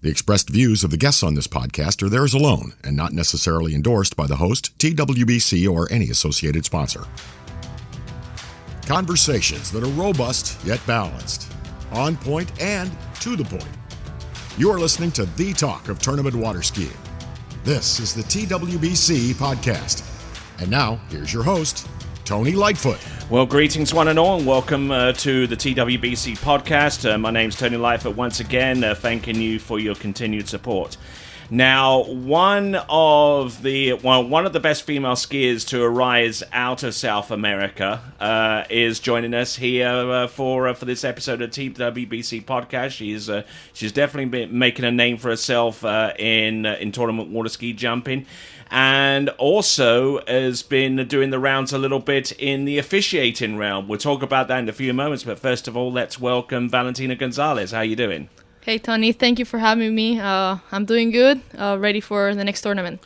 The expressed views of the guests on this podcast are theirs alone and not necessarily endorsed by the host, TWBC, or any associated sponsor. Conversations that are robust yet balanced, on point and to the point. You are listening to the talk of tournament water skiing. This is the TWBC podcast. And now, here's your host, Tony Lightfoot. Well, greetings one and all, and welcome to the TWBC podcast. My name's Tony Lightfoot once again, thanking you for your continued support. Now, one of the best female skiers to arise out of South America is joining us here for this episode of TWBC podcast. She's definitely been making a name for herself in tournament water ski jumping, and also has been doing the rounds a little bit in the officiating realm. We'll talk about that in a few moments, but first of all, let's welcome Valentina Gonzalez. How are you doing? Hey, Tony. Thank you for having me. I'm doing good, ready for the next tournament.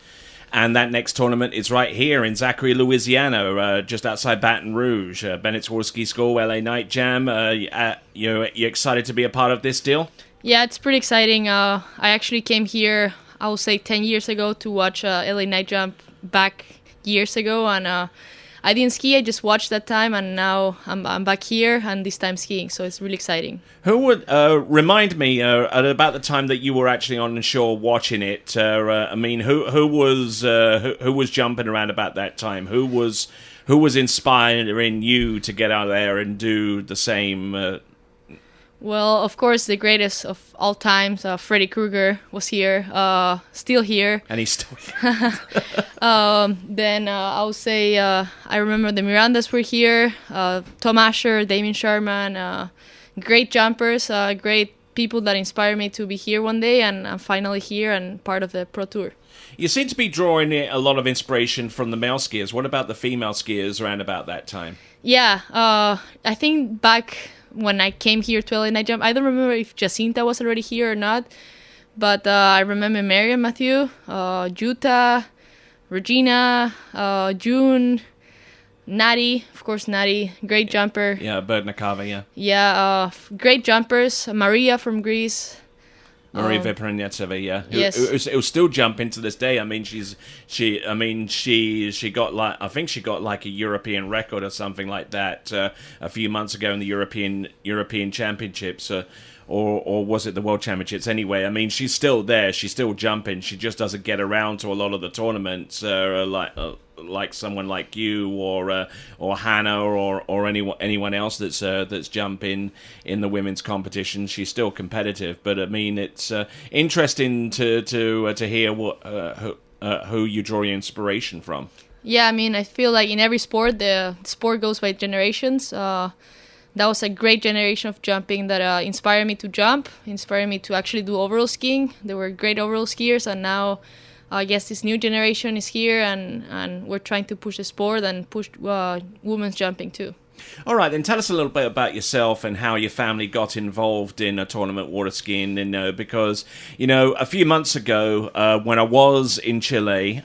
And that next tournament is right here in Zachary, Louisiana, just outside Baton Rouge. Bennett's Water Ski School, LA Night Jam. You excited to be a part of this deal? Yeah, it's pretty exciting. I actually came here, I would say 10 years ago to watch LA Night Jam back years ago, and I didn't ski, I just watched that time, and now I'm back here, and this time skiing, so it's really exciting. Who would remind me about the time that you were actually on the shore watching it? Who was jumping around about that time? Who was inspiring you to get out there and do the same? Well, of course, the greatest of all times, Freddy Krueger, was here, still here. And he's still here. Then I would say I remember the Mirandas were here, Tom Asher, Damien Sharman, great jumpers, great people that inspired me to be here one day, and I'm finally here and part of the Pro Tour. You seem to be drawing a lot of inspiration from the male skiers. What about the female skiers around about that time? Yeah, I think back when I came here to LA Night Jam, I don't remember if Jacinta was already here or not, but I remember Marian Mathieu, Jutta, Regina, June, Natty, of course Natty, great jumper. Yeah, Berdnikava, yeah. Yeah, great jumpers. Maria from Greece. Maria Vipranetseva, yeah. Yes. Who still jumping to this day. I mean, she got I think she got like a European record or something like that a few months ago in the European Championships, or was it the World Championships? Anyway, I mean, she's still there. She's still jumping. She just doesn't get around to a lot of the tournaments like someone like you or Hannah or anyone else that's jumping in the women's competition. She's still competitive, but I mean, it's interesting to hear who you draw your inspiration from. Yeah, I mean, I feel like in every sport, the sport goes by generations. That was a great generation of jumping that inspired me to jump, inspired me to actually do overall skiing. They were great overall skiers, and now I guess this new generation is here, and we're trying to push the sport and push women's jumping too. All right, then tell us a little bit about yourself and how your family got involved in tournament water skiing. Because, a few months ago, when I was in Chile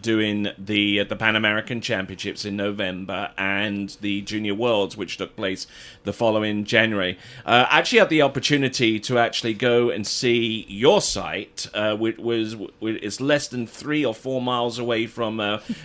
doing the Pan American Championships in November and the Junior Worlds, which took place the following January, I actually had the opportunity to actually go and see your site, which is less than 3 or 4 miles away from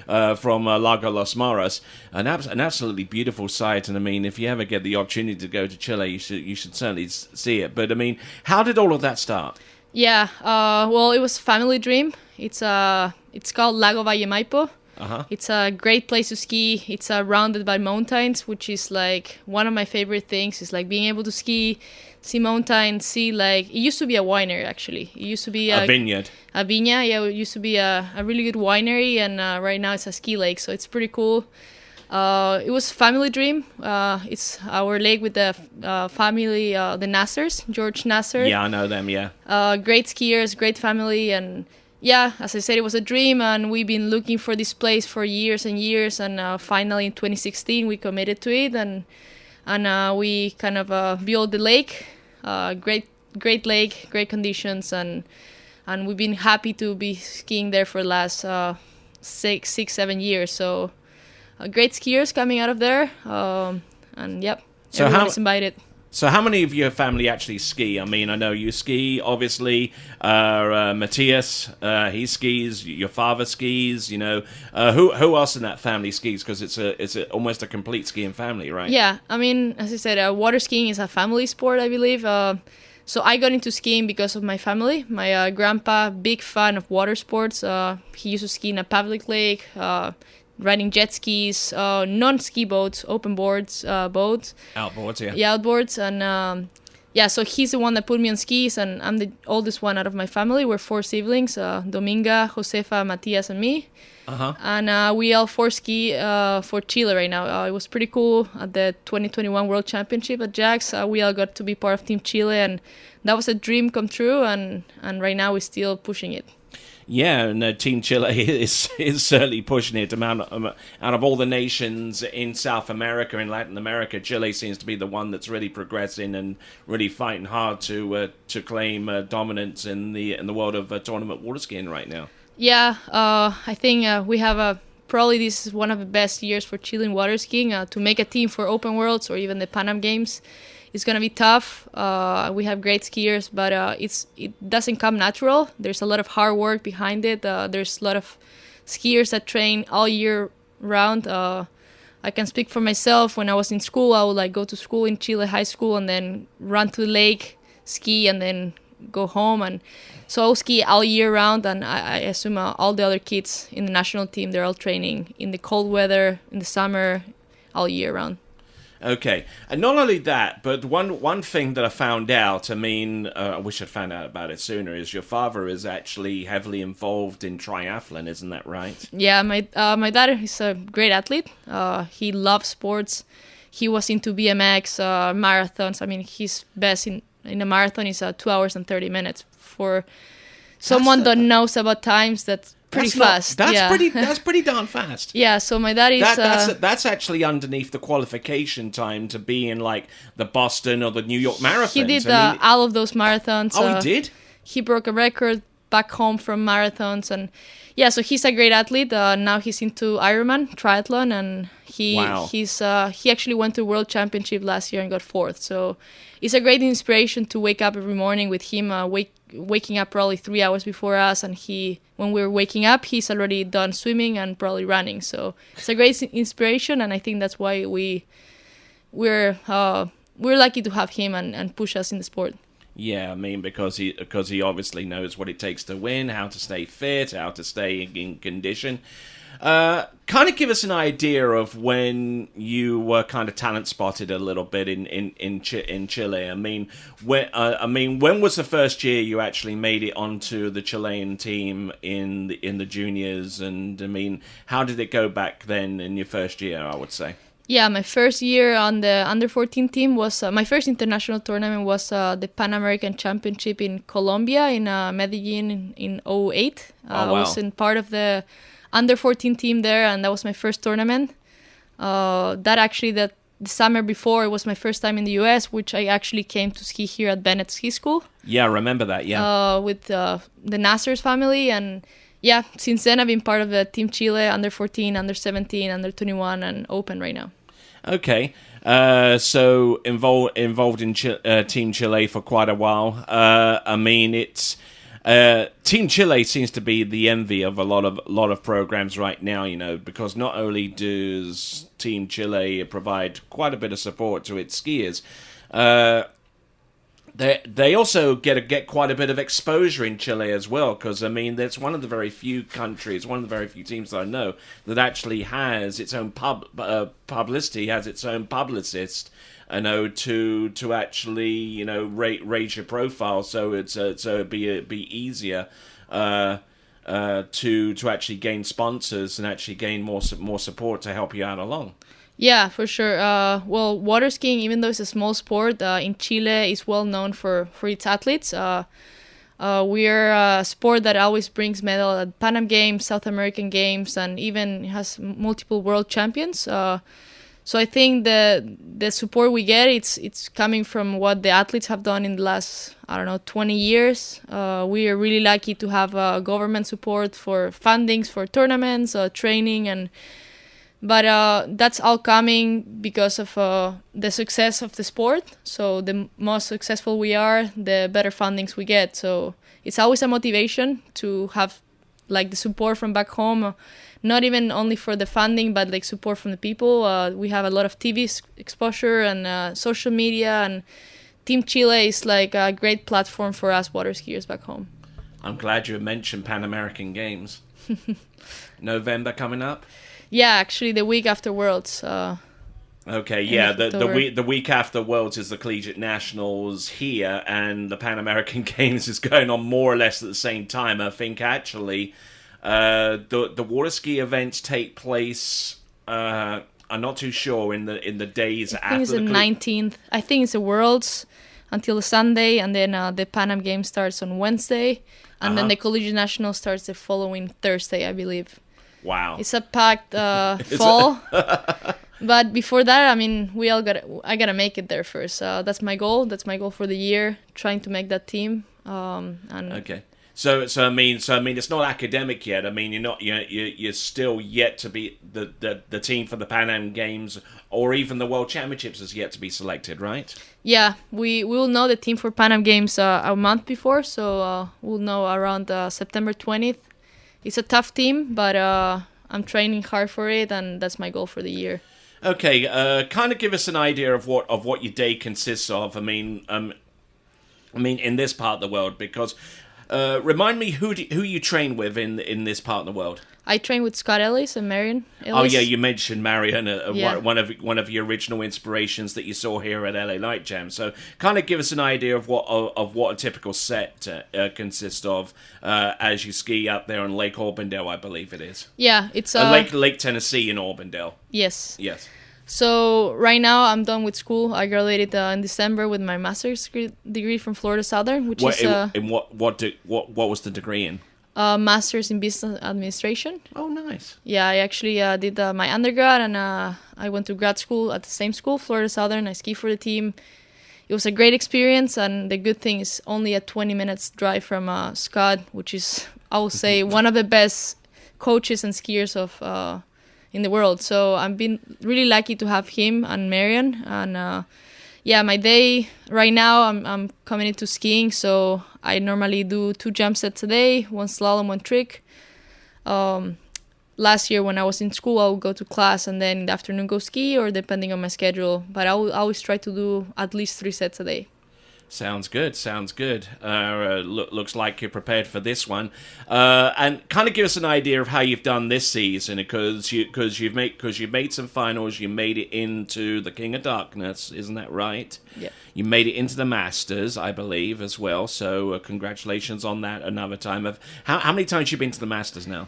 Lago Los Maras, an absolutely beautiful site. And I mean, if you ever get the opportunity to go to Chile, you should certainly see it. But I mean, how did all of that start? Yeah, well, it was a family dream. It's called Lago Valle Maipo. Uh-huh. It's a great place to ski. It's surrounded by mountains, which is like one of my favorite things. Is like being able to ski, see mountains, see like it used to be a winery actually. It used to be a vineyard. A viña, yeah. It used to be a really good winery, and right now it's a ski lake, so it's pretty cool. It was a family dream. It's our lake with the family, the Nassers, George Nasser. Yeah, I know them, yeah. Great skiers, great family, and yeah, as I said, it was a dream, and we've been looking for this place for years and years, and finally in 2016 we committed to it, and we kind of built the lake. Great lake, great conditions, and we've been happy to be skiing there for the last 6-7 years. So great skiers coming out of there, and yep, so everyone's invited. So how many of your family actually ski? I mean, I know you ski, obviously. Matthias, he skis. Your father skis. You know, who else in that family skis? Because it's almost a complete skiing family, right? Yeah, I mean, as I said, water skiing is a family sport, I believe. So I got into skiing because of my family. My grandpa, big fan of water sports. He used to ski in a public lake, riding jet skis, non-ski boats, open boards, boats. Outboards, yeah. Yeah, outboards. And yeah, so he's the one that put me on skis, and I'm the oldest one out of my family. We're 4 siblings, Dominga, Josefa, Matias, and me. Uh-huh. And we all 4 ski for Chile right now. It was pretty cool at the 2021 World Championship at Jax. We all got to be part of Team Chile, and that was a dream come true, and right now we're still pushing it. Yeah, and Team Chile is certainly pushing it. Out of all the nations in South America and Latin America, Chile seems to be the one that's really progressing and really fighting hard to claim dominance in the world of tournament water skiing right now. Yeah, I think we have probably this is one of the best years for Chilean water skiing. To make a team for Open Worlds or even the Pan Am Games, it's gonna be tough. We have great skiers, but it doesn't come natural. There's a lot of hard work behind it. There's a lot of skiers that train all year round. I can speak for myself. When I was in school, I would go to school in Chile, high school, and then run to the lake, ski, and then go home. And so I'll ski all year round, and I assume all the other kids in the national team, they're all training in the cold weather, in the summer, all year round. Okay, and not only that, but one thing that I found out, I mean, I wish I'd found out about it sooner, is your father is actually heavily involved in triathlon, isn't that right? Yeah, my dad is a great athlete. He loves sports. He was into BMX, marathons. I mean, his best in a marathon is 2 hours and 30 minutes. For someone that knows about times, that's pretty fast. That's pretty darn fast. Yeah, so my dad is... That's actually underneath the qualification time to be in, the Boston or the New York marathons. He did all of those marathons. Oh, he did? He broke a record back home from marathons. And yeah, so he's a great athlete. Now he's into Ironman, triathlon, and he actually went to World Championship last year and got 4th. So it's a great inspiration to wake up every morning with him, waking up probably 3 hours before us, and when we're waking up, he's already done swimming and probably running. So it's a great inspiration, and I think that's why we're lucky to have him and push us in the sport. Yeah, I mean, because he obviously knows what it takes to win, how to stay fit, how to stay in condition. Kind of give us an idea of when you were kind of talent spotted a little bit in Chile. I mean, when was the first year you actually made it onto the Chilean team in the juniors? And I mean, how did it go back then in your first year, I would say? Yeah, my first year on the under-14 team was my first international tournament was the Pan American Championship in Colombia in Medellin in 2008. Wow. I was in part of the under-14 team there, and that was my first tournament. The summer before, it was my first time in the U.S., which I actually came to ski here at Bennett Ski School. Yeah, I remember that, yeah. With the Nasser's family, and yeah, since then I've been part of the Team Chile, under-14, under-17, under-21, and Open right now. Okay, so involved in Team Chile for quite a while. I mean, it's Team Chile seems to be the envy of a lot of programs right now. You know, because not only does Team Chile provide quite a bit of support to its skiers, they also get quite a bit of exposure in Chile as well, because I mean, that's one of the very few countries, one of the very few teams that I know that actually has its own publicity, has its own publicist, to actually raise your profile, so it'd be easier to actually gain sponsors and actually gain more support to help you out along. Yeah, for sure. Well, water skiing, even though it's a small sport, in Chile is well known for its athletes. We're a sport that always brings medal at Pan Am Games, South American Games, and even has multiple world champions. So I think the support we get, it's coming from what the athletes have done in the last, 20 years. We are really lucky to have government support for fundings for tournaments, training, and But that's all coming because of the success of the sport. So the more successful we are, the better fundings we get. So it's always a motivation to have like the support from back home, not even only for the funding, but like support from the people. We have a lot of TV exposure and social media, and Team Chile is like a great platform for us water skiers back home. I'm glad you mentioned Pan American Games. November coming up? Yeah, actually the week after Worlds. Okay, yeah, the week after Worlds is the Collegiate Nationals here, and the Pan American Games is going on more or less at the same time. I think actually the water ski events take place. I'm not too sure in the days after. I think it's the 19th. I think it's the Worlds until Sunday, and then the Pan Am Games starts on Wednesday, and then the Collegiate National starts the following Thursday, I believe. Wow, it's a packed fall. But before that, I mean, I gotta make it there first. That's my goal. That's my goal for the year. Trying to make that team. Okay. So I mean, it's not academic yet. I mean, you're still yet to be the team for the Pan Am Games or even the World Championships is yet to be selected, right? Yeah, we will know the team for Pan Am Games a month before, so we'll know around September 20th. It's a tough team, but I'm training hard for it, and that's my goal for the year. Okay, kind of give us an idea of what your day consists of. I mean, in this part of the world, because remind me who you train with in this part of the world. I train with Scott Ellis and Marion Ellis. Oh yeah, you mentioned Marion, one of your original inspirations that you saw here at LA Night Jam. So, kind of give us an idea of what a typical set consists of as you ski up there on Lake Auburndale, I believe it is. Yeah, it's Lake Tennessee in Auburndale. Yes. Yes. So right now I'm done with school. I graduated in December with my master's degree from Florida Southern, which is what was the degree in? Master's in Business Administration. Oh, nice. Yeah, I actually did my undergrad, and I went to grad school at the same school, Florida Southern. I skied for the team. It was a great experience, and the good thing is only a 20 minutes drive from Scott, which is, I would say, one of the best coaches and skiers of in the world. So I've been really lucky to have him and Marion. And yeah, my day right now, I'm coming into skiing, so I normally do 2 jump sets a day, 1 slalom, 1 trick. Last year when I was in school, I would go to class and then in the afternoon go ski, or depending on my schedule. But I will always try to do at least 3 sets a day. Sounds good. Looks like you're prepared for this one, and kind of give us an idea of how you've done this season, because you've made some finals. You made it into the King of Darkness, isn't that right? Yeah. You made it into the Masters, I believe, as well. So congratulations on that. Another time of how many times you been to the Masters now?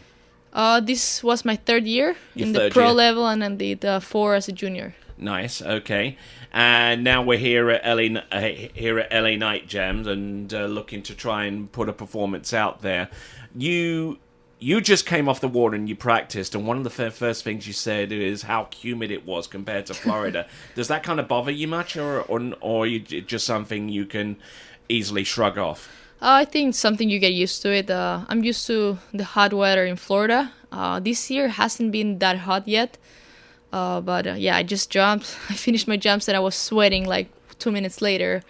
This was my 3rd year in the pro level, and then did 4 as a junior. Nice. Okay. And now we're here at LA Night Jams and looking to try and put a performance out there. You just came off the water and you practiced, and one of the first things you said is how humid it was compared to Florida. Does that kind of bother you much, or you just something you can easily shrug off? I think it's something you get used to it. I'm used to the hot weather in Florida. This year hasn't been that hot yet. But yeah, I just jumped. I finished my jumps and I was sweating like 2 minutes later.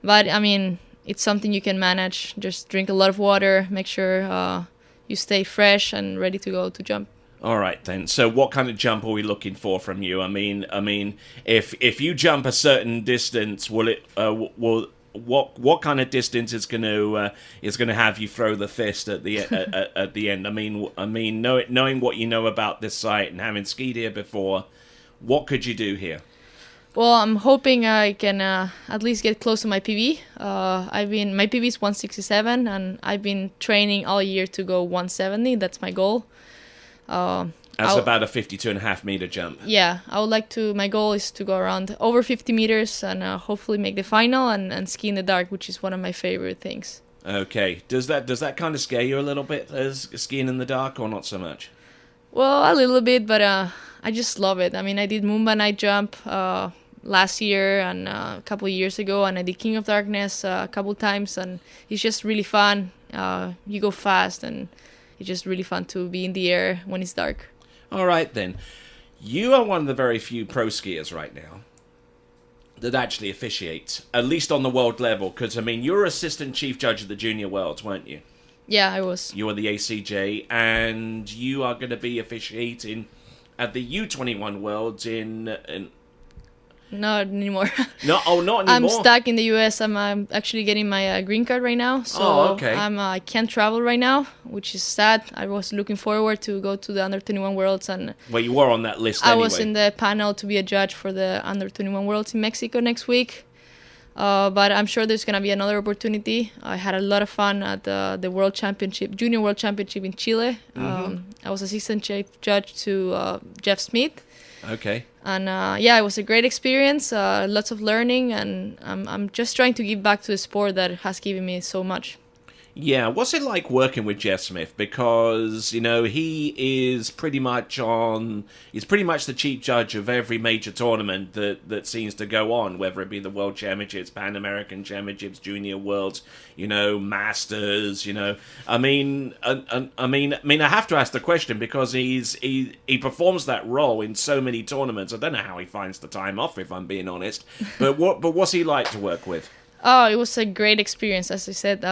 But I mean, it's something you can manage. Just drink a lot of water. Make sure you stay fresh and ready to go to jump. All right then. So, what kind of jump are we looking for from you? I mean, if you jump a certain distance, what kind of distance is going to have you throw the fist at the end? I mean, knowing what you know about this site and having skied here before, what could you do here? Well, I'm hoping I can at least get close to my PB. My PB is 167, and I've been training all year to go 170. That's my goal. That's about a 52.5 meter jump. Yeah, I would like to. My goal is to go around over 50 meters and hopefully make the final and ski in the dark, which is one of my favorite things. Okay, does that kind of scare you a little bit, as skiing in the dark, or not so much? Well, a little bit, but I just love it. I mean, I did Moomba Night Jump last year and a couple of years ago, and I did King of Darkness a couple of times, and it's just really fun. You go fast, and it's just really fun to be in the air when it's dark. All right, then. You are one of the very few pro skiers right now that actually officiate, at least on the world level. Because, I mean, you were assistant chief judge of the Junior Worlds, weren't you? Yeah, I was. You were the ACJ, and you are going to be officiating at the U21 Worlds in Not anymore. not anymore. I'm stuck in the US. I'm actually getting my green card right now. So okay. I can't travel right now, which is sad. I was looking forward to go to the Under 21 Worlds. And well, you were on that list I anyway. was in the panel to be a judge for the Under 21 Worlds in Mexico next week. But I'm sure there's going to be another opportunity. I had a lot of fun at the World Championship, Junior World Championship in Chile. I was assistant chief judge to Jeff Smith. Okay. And it was a great experience, lots of learning, and I'm just trying to give back to the sport that has given me so much. Yeah, what's it like working with Jeff Smith? Because, you know, he's pretty much the chief judge of every major tournament that seems to go on, whether it be the World Championships, Pan American Championships, Junior Worlds, you know, Masters, you know. I mean, I have to ask the question because he performs that role in so many tournaments. I don't know how he finds the time off, if I'm being honest. But what's he like to work with? Oh, it was a great experience, as I said.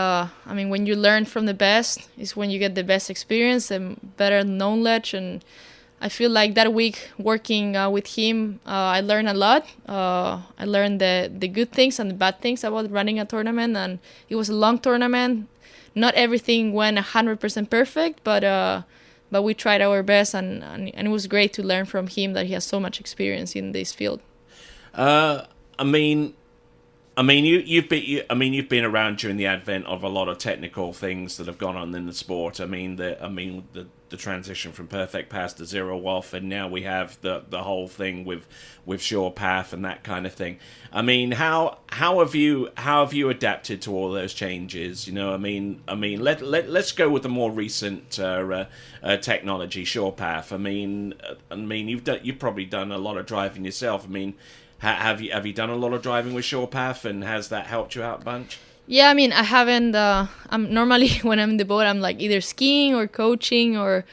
When you learn from the best is when you get the best experience and better knowledge. And I feel like that week working with him, I learned a lot. I learned the good things and the bad things about running a tournament. And it was a long tournament. Not everything went 100% perfect, but we tried our best. And it was great to learn from him that he has so much experience in this field. You've been around during the advent of a lot of technical things that have gone on in the sport. The transition from perfect pass to zero off, and now we have the whole thing with sure path and that kind of thing. I mean, how have you adapted to all those changes? You know, let's go with the more recent technology, sure path. You've probably done a lot of driving yourself. Have you done a lot of driving with SurePath, and has that helped you out a bunch? Yeah, I haven't. I'm normally when I'm in the boat, I'm like either skiing or coaching, or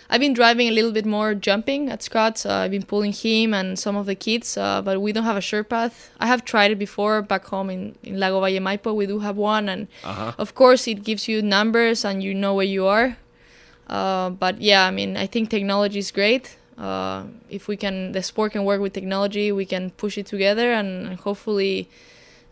I've been driving a little bit more jumping at Scott's. I've been pulling him and some of the kids, but we don't have a SurePath. I have tried it before back home in Lago Valle Maipo. We do have one, and of course it gives you numbers and you know where you are. But yeah, I think technology is great. If the sport can work with technology, we can push it together, and hopefully,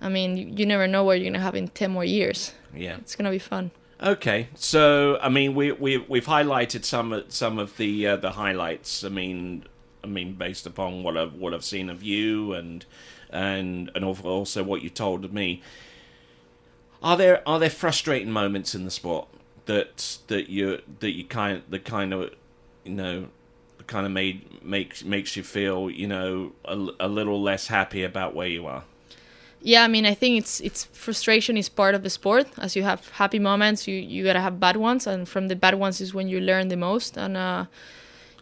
you never know what you're gonna have in 10 more years. Yeah, it's gonna be fun. Okay, so we've highlighted some of the highlights. Based upon what I've seen of you and also what you told of me. Are there frustrating moments in the sport that makes you feel, you know, a little less happy about where you are? Yeah, I think it's frustration is part of the sport. As you have happy moments, you gotta have bad ones, and from the bad ones is when you learn the most. And I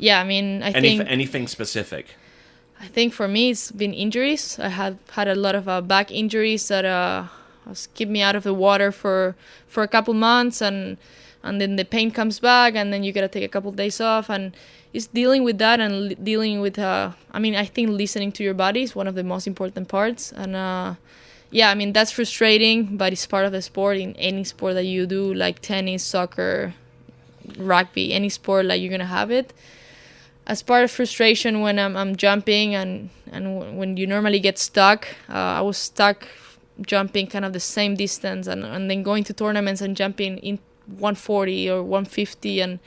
think anything specific. I think for me it's been injuries. I have had a lot of back injuries that keep me out of the water for a couple months, and then the pain comes back, and then you gotta take a couple of days off, and it's dealing with that and dealing with. I think listening to your body is one of the most important parts, and that's frustrating, but it's part of the sport. In any sport that you do, like tennis, soccer, rugby, any sport, like you're gonna have it. As part of frustration when I'm jumping and when you normally get stuck, I was stuck jumping kind of the same distance and then going to tournaments and jumping in 140 or 150 and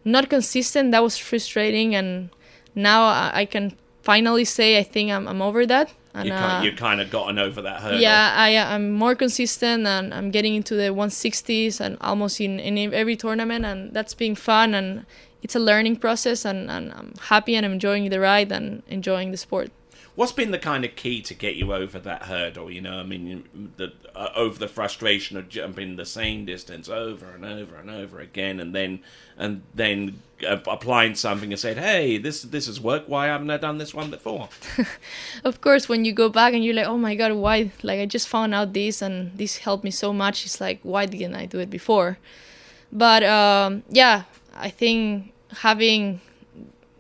not consistent. That was frustrating, and now I can finally say I think I'm over that. And you kind of gotten over that hurdle. Yeah, I'm more consistent, and I'm getting into the 160s and almost in every tournament, and that's being fun, and it's a learning process, and I'm happy and I'm enjoying the ride and enjoying the sport. What's been the kind of key to get you over that hurdle? You know, over the frustration of jumping the same distance over and over and over again, and then applying something and saying, "Hey, this has worked. Why haven't I done this one before?" Of course, when you go back and you're like, "Oh my God, why? Like I just found out this, and this helped me so much." It's like, why didn't I do it before? But I think having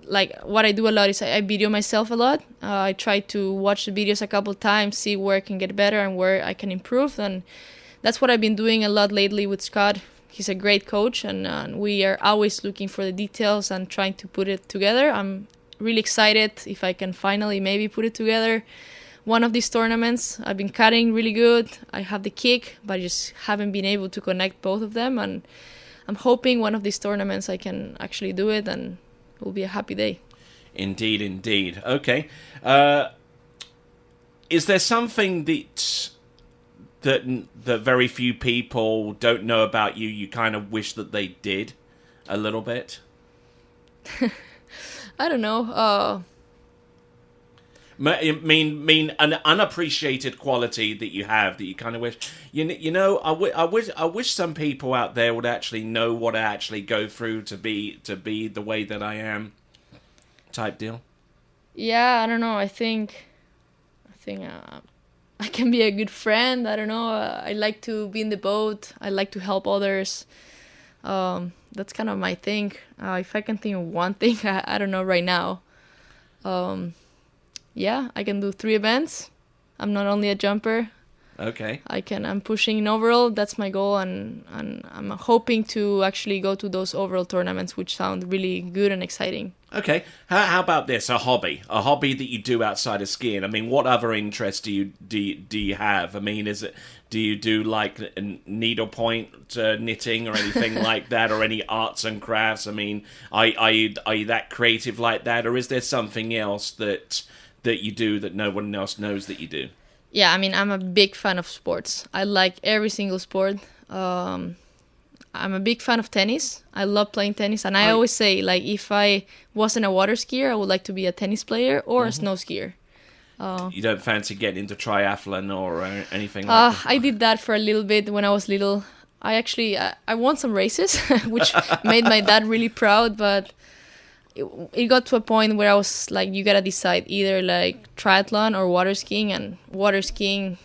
like what I do a lot is I video myself a lot. I try to watch the videos a couple times, see where I can get better and where I can improve. And that's what I've been doing a lot lately with Scott. He's a great coach, and we are always looking for the details and trying to put it together. I'm really excited if I can finally maybe put it together one of these tournaments. I've been cutting really good. I have the kick, but I just haven't been able to connect both of them. And I'm hoping one of these tournaments I can actually do it, and it will be a happy day. Indeed, indeed. Okay. Is there something that very few people don't know about you? You kind of wish that they did a little bit. I don't know. Mean an unappreciated quality that you have that you kind of wish. You know, I wish some people out there would actually know what I actually go through to be the way that I am. Type deal. Yeah, I don't know. I think I can be a good friend. I don't know. I like to be in the boat. I like to help others. That's kind of my thing. If I can think of one thing, I don't know right now. Yeah, I can do 3 events. I'm not only a jumper. Okay. I'm pushing in overall. That's my goal, and I'm hoping to actually go to those overall tournaments, which sound really good and exciting. Okay. How about this? A hobby that you do outside of skiing. I mean, what other interests do you have? I mean, do you do like needlepoint knitting or anything like that, or any arts and crafts? I mean, are you that creative like that, or is there something else that you do that no one else knows that you do? Yeah, I mean, I'm a big fan of sports. I like every single sport. I'm a big fan of tennis. I love playing tennis. And I always say, like, if I wasn't a water skier, I would like to be a tennis player or a snow skier. You don't fancy getting into triathlon or anything like that? I did that for a little bit when I was little. I won some races, which made my dad really proud. But it got to a point where I was like, you gotta decide either like triathlon or water skiing. And water skiing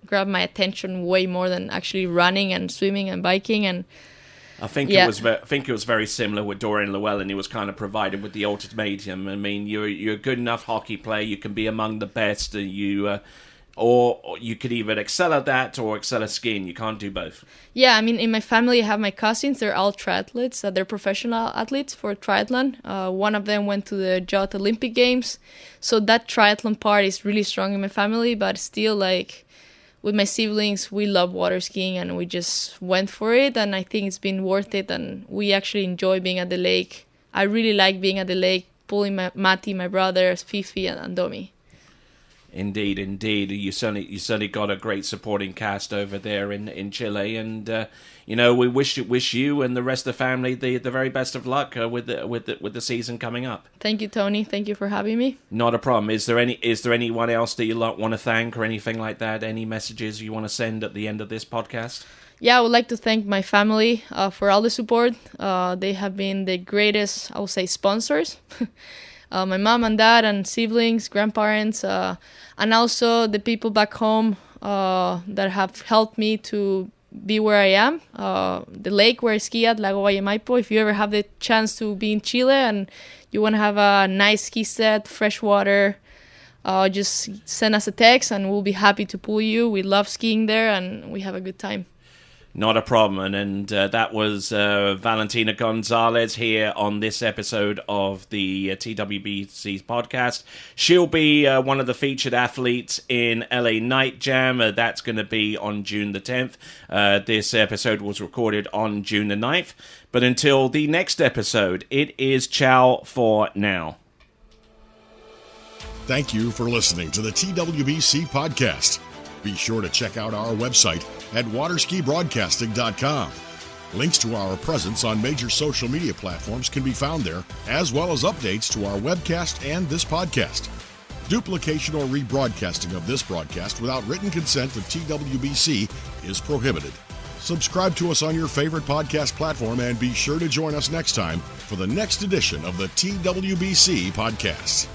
grabbed my attention way more than actually running and swimming and biking. And I think it was very similar with Dorian Llewellyn. He was kind of provided with the ultimatum. I mean, you're a good enough hockey player. You can be among the best. Or you could either excel at that or excel at skiing. You can't do both. Yeah, I mean, in my family, I have my cousins. They're all triathletes. They're professional athletes for triathlon. One of them went to the Youth Olympic Games. So that triathlon part is really strong in my family. But still, like, with my siblings, we love water skiing and we just went for it. And I think it's been worth it. And we actually enjoy being at the lake. I really like being at the lake, pulling Mati, my brothers, Fifi, and Domi. Indeed, indeed. You certainly got a great supporting cast over there in Chile, and we wish you and the rest of the family the very best of luck with the season coming up. Thank you, Tony. Thank you for having me. Not a problem. Is there anyone else that you want to thank or anything like that? Any messages you want to send at the end of this podcast? Yeah, I would like to thank my family for all the support. They have been the greatest, I would say, sponsors. My mom and dad and siblings, grandparents, and also the people back home that have helped me to be where I am. The lake where I ski at, Lago Valle Maipo. If you ever have the chance to be in Chile and you want to have a nice ski set, fresh water, just send us a text and we'll be happy to pull you. We love skiing there and we have a good time. Not a problem. And that was Valentina Gonzalez here on this episode of the TWBC podcast. She'll be one of the featured athletes in LA Night Jam. That's going to be on June the 10th. This episode was recorded on June the 9th. But until the next episode, it is ciao for now. Thank you for listening to the TWBC podcast. Be sure to check out our website at waterskibroadcasting.com. Links to our presence on major social media platforms can be found there, as well as updates to our webcast and this podcast. Duplication or rebroadcasting of this broadcast without written consent of TWBC is prohibited. Subscribe to us on your favorite podcast platform and be sure to join us next time for the next edition of the TWBC podcast.